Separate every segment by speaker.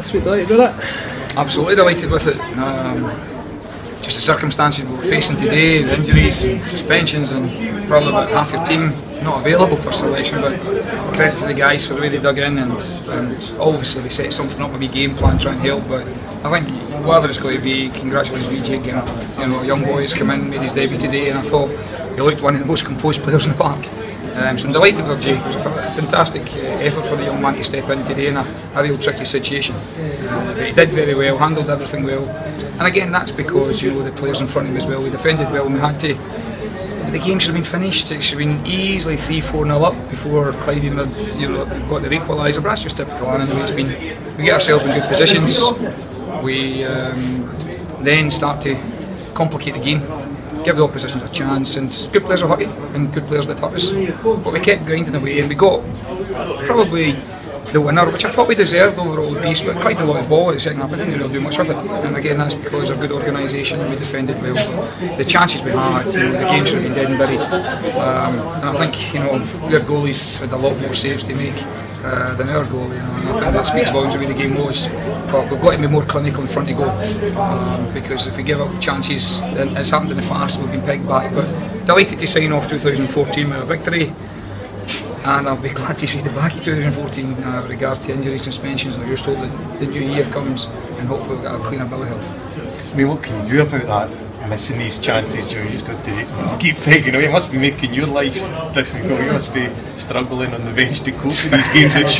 Speaker 1: this week. Delighted with it?
Speaker 2: Absolutely delighted with it. Just the circumstances we were facing today, the injuries, suspensions, and probably about half your team not available for selection. But credit to the guys for the way they dug in, and obviously they set something up, a wee game plan, try and help. But I think whatever it's going to be, congratulations to Jake. You know, a young boy has come in, made his debut today, and I thought he looked one of the most composed players in the park. So I'm delighted for Jake. It was a fantastic effort for the young man to step in today in a real tricky situation. But he did very well, handled everything well, and again that's because the players in front of him as well. We defended well and we had to. The game should have been finished. It should have been easily 3-4-0 up before Clyde had got their equaliser. But that's just typical Annan. It's been, we get ourselves in good positions. We then start to complicate the game, give the opposition a chance, and good players are hurt and good players did hurt us. But we kept grinding away and we got probably the winner, which I thought we deserved overall the piece, but Clyde a lot of ball at the second half, we didn't really do much with it. And again, that's because of good organisation and we defended well. The chances we had, the game should have been dead and buried. And I think their goalies had a lot more saves to make than our goalie, and I think that speaks volumes of the way the game was. But we've got to be more clinical in front of goal, because if we give up chances, and it's happened in the past, we've been pegged back. But delighted to sign off 2014 with a victory, and I'll be glad to see the back of 2014 with regard to injuries, suspensions, and I just hope that the new year comes and hopefully we'll get a cleaner bill of health.
Speaker 3: I mean, what can you do about that? Missing these chances, you've got to keep pegging away. It must be making your life difficult. You must be struggling on the bench to cope with these games that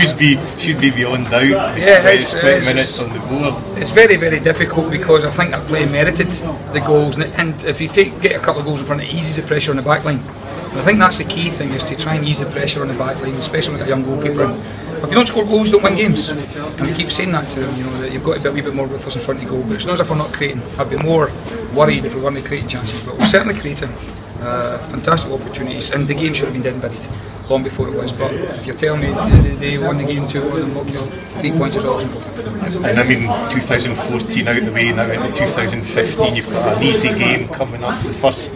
Speaker 3: should be beyond doubt.
Speaker 2: Yeah,
Speaker 3: it's 20 minutes on the board.
Speaker 2: It's very, very difficult because I think our play merited the goals, and if you get a couple of goals in front, it eases the pressure on the back line. And I think that's the key thing, is to try and ease the pressure on the back line, especially with a young goalkeeper. If you don't score goals, you don't win games. And we keep saying that to them, that you've got to be a wee bit more ruthless in front of goal. But it's not as if we're not creating. I'd be more worried if we weren't creating chances. But we're certainly creating fantastic opportunities, and the game should have been dead and buried long before it was. But if you're telling me they won the game 2-1, 3 points is always important.
Speaker 3: And I mean, 2014 out the way, now into 2015, you've got an easy game coming up, the first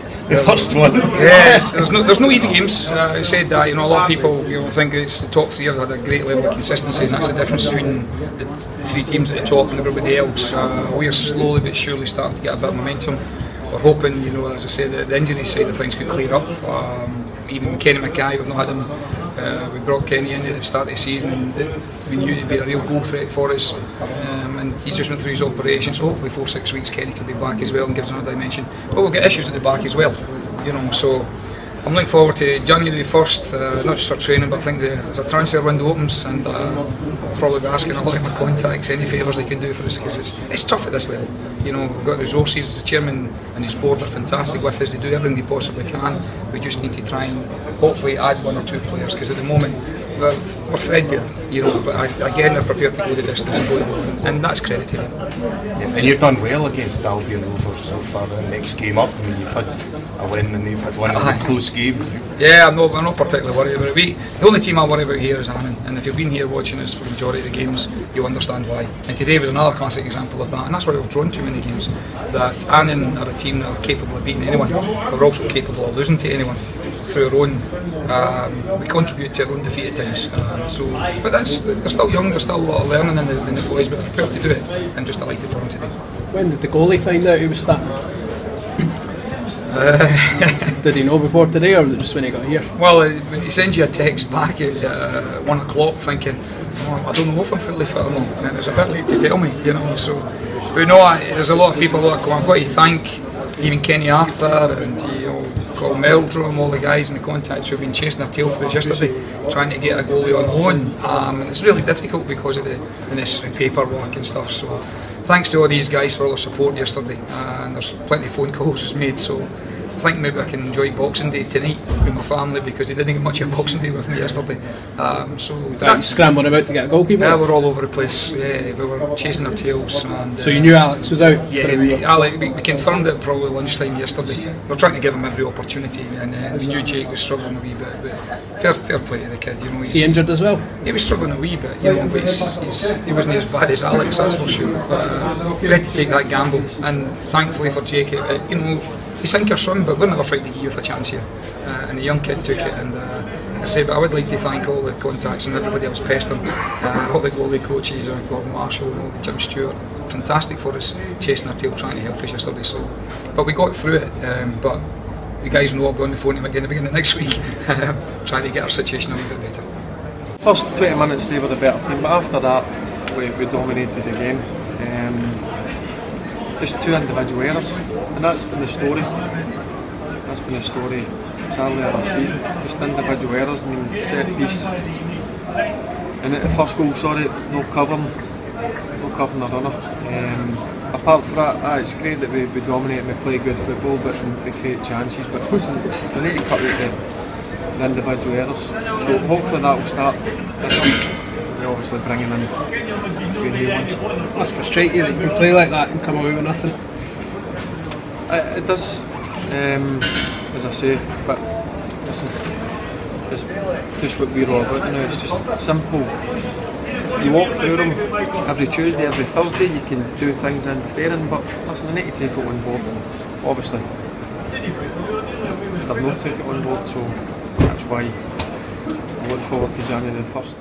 Speaker 3: one.
Speaker 2: Yes, there's no easy games. I said that, a lot of people think it's the top three have had a great level of consistency, and that's the difference between the three teams at the top and everybody else. We're slowly but surely starting to get a bit of momentum. We're hoping, as I said, the injury side of things could clear up. Even Kenny Mackay, we've not had him. We brought Kenny in at the start of the season, and we knew he'd be a real goal threat for us. And he just went through his operation, so hopefully 4-6 weeks Kenny can be back as well and gives another dimension. But we'll get issues at the back as well, so I'm looking forward to January 1st, not just for training, but I think as a transfer window opens, and I'll probably be asking a lot of my contacts any favours they can do for us, because it's tough at this level. We've got resources. The chairman and his board are fantastic with us. They do everything they possibly can. We just need to try and hopefully add 1 or 2 players, because at the moment we're threadbare, but again they're prepared to go the distance and go, and that's credit to them.
Speaker 3: Yeah, and you've done well against Albion Rovers so far. The next game up, you've had a win and they've had one of the close games.
Speaker 2: Yeah, I'm not particularly worried about it. The only team I worry about here is Annan, and if you've been here watching us for the majority of the games, you'll understand why. And today was another classic example of that, and that's why we've drawn too many games. That Annan are a team that are capable of beating anyone, but we're also capable of losing to anyone through our own. We contribute to our own defeat at times. But they're still young. There's still a lot of learning in the boys, but they're prepared to do it. And just delighted for them today.
Speaker 1: When did the goalie find out he was starting? Did he know before today, or was it just when he got here?
Speaker 2: Well, when he sends you a text back at 1 o'clock thinking, I don't know if I'm fully fit or not, and it's a bit late to tell me, so. But there's a lot of people that I've got to thank, even Kenny Arthur and Colin Meldrum, all the guys in the contacts who've been chasing their tail for us yesterday, trying to get a goalie on loan, and it's really difficult because of the necessary paperwork and stuff. So thanks to all these guys for all their support yesterday, and there's plenty of phone calls was made. So I think maybe I can enjoy Boxing Day tonight with my family, because they didn't get much of Boxing Day with me yesterday.
Speaker 1: So scrambling about to get a goalkeeper?
Speaker 2: Yeah, we're all over the place. Yeah, we were chasing their tails. And,
Speaker 1: so you knew Alex was out?
Speaker 2: Yeah, we confirmed it probably lunchtime yesterday. We're trying to give him every opportunity, and we knew Jake was struggling a wee bit. But fair play to the kid.
Speaker 1: Is he injured as well?
Speaker 2: He was struggling a wee bit, but he wasn't as bad as Alex, that's for sure. We had to take that gamble, and thankfully for Jake, he sink or swim, but we're never afraid to give youth a chance here. And the young kid took it, and But I would like to thank all the contacts and everybody else pestering, all the goalie coaches, Gordon Marshall, and all the Jim Stewart. Fantastic for us, chasing our tail, trying to help us yesterday. So, but we got through it. But the guys know I'll be on the phone to them again at the beginning of next week, trying to get our situation a little bit better.
Speaker 4: First 20 minutes they were the better team, but after that we dominated the game. Just 2 individual errors, and that's been the story. That's been the story sadly of the season. Just individual errors. I mean, set piece, and at the first goal, no covering the runner. Apart from that, it's great that we dominate and we play good football, but we create chances. But listen, we need to cut out the individual errors. So hopefully that will start this week. We're obviously bringing in 3 new ones.
Speaker 1: That's frustrating that you can play like that and come away with nothing.
Speaker 4: It does, as I say, but listen, it's just what we're all about now. It's just simple. You walk through them every Tuesday, every Thursday, you can do things in training, but listen, I need to take it on board. Obviously, they've not taken it on board, so that's why I look forward to January the 1st.